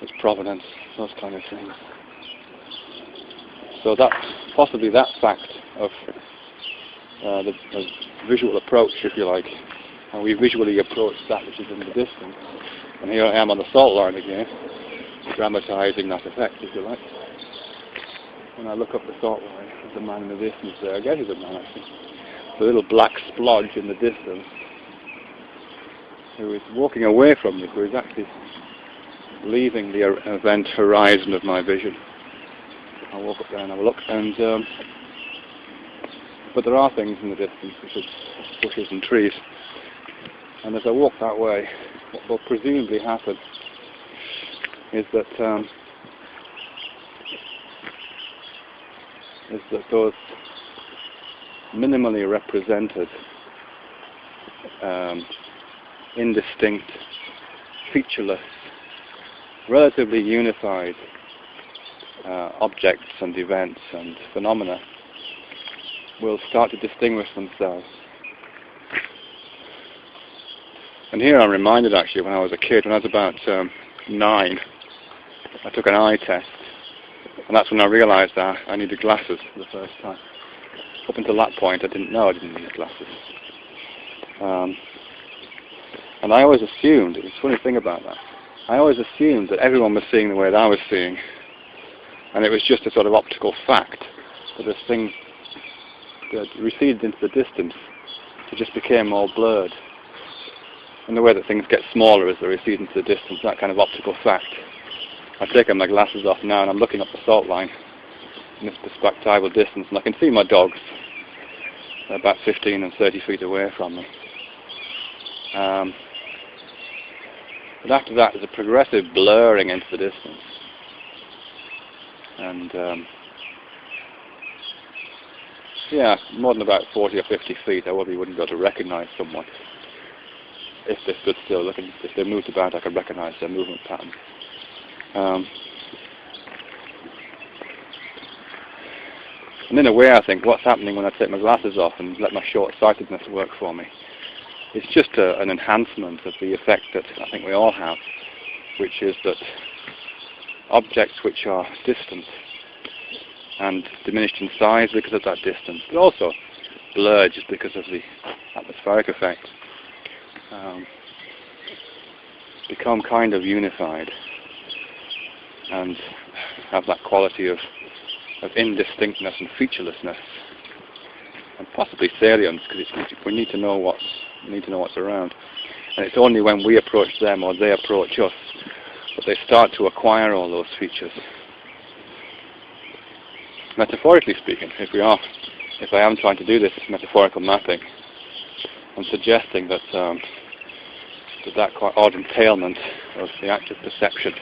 its provenance, those kind of things. So that, possibly that fact of the visual approach, if you like, and we visually approach that which is in the distance. And here I am on the salt line again, dramatizing that effect, if you like. When I look up the salt line, there's a man in the distance there. I guess he's a man, actually. The little black splodge in the distance, who is walking away from me, who is actually leaving the event horizon of my vision. I'll walk up there and have a look. And but there are things in the distance, which is bushes and trees. And as I walk that way, what will presumably happen is that those minimally represented, indistinct, featureless, relatively unified objects and events and phenomena will start to distinguish themselves. And here I'm reminded, actually, when I was a kid, when I was about 9, I took an eye test, and that's when I realised that I needed glasses for the first time. Up until that point, I didn't know I didn't need glasses. And I always assumed, it's a funny thing about that, I always assumed that everyone was seeing the way that I was seeing, and it was just a sort of optical fact that this thing that receded into the distance, it just became all blurred. In the way that things get smaller as they recede into the distance, that kind of optical fact. I've taken my glasses off now and I'm looking up the salt line in this perspectival distance, and I can see my dogs. They're about 15 and 30 feet away from me. But after that, there's a progressive blurring into the distance. And yeah, more than about 40 or 50 feet, I probably wouldn't be able to recognize someone. If they stood still, if they moved about, I could recognize their movement pattern. And in a way, I think what's happening when I take my glasses off and let my short-sightedness work for me, it's just an enhancement of the effect that I think we all have, which is that objects which are distant and diminished in size because of that distance, but also blurred just because of the atmospheric effect, become kind of unified and have that quality of indistinctness and featurelessness, and possibly salience, because we need to know what's around. And it's only when we approach them or they approach us that they start to acquire all those features. Metaphorically speaking, if I am trying to do this metaphorical mapping, I'm suggesting that that quite odd entailment of the active perception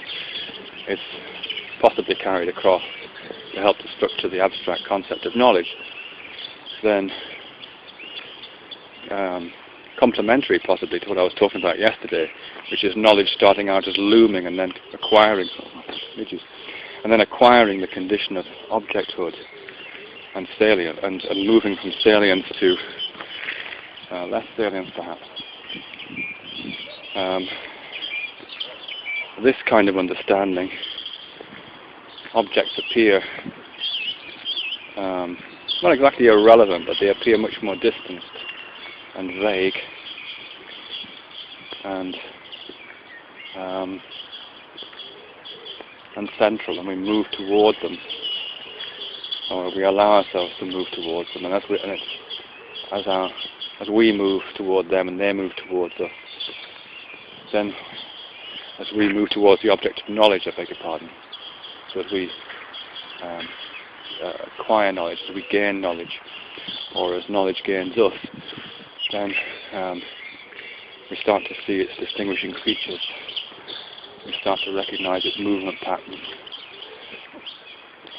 is possibly carried across to help to structure the abstract concept of knowledge. Then, complementary possibly to what I was talking about yesterday, which is knowledge starting out as looming and then acquiring images, and then acquiring the condition of objecthood and salient, and moving from salience to less salience perhaps. This kind of understanding, objects appear not exactly irrelevant, but they appear much more distanced and vague and central, and we move towards them, or we allow ourselves to move towards them, and as we move toward them and they move towards us, then as we move towards the object of knowledge, I beg your pardon, so as we acquire knowledge, as we gain knowledge, or as knowledge gains us, then we start to see its distinguishing features. We start to recognize its movement patterns.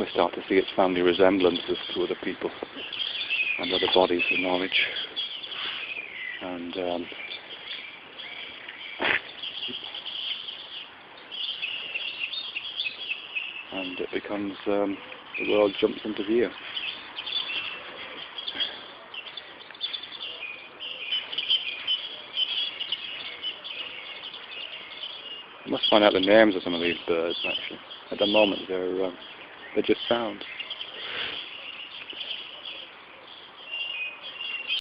We start to see its family resemblances to other people and other bodies of knowledge. And it becomes, the world jumps into view. I must find find out the names of some of these birds, actually. At the moment, they're just sounds.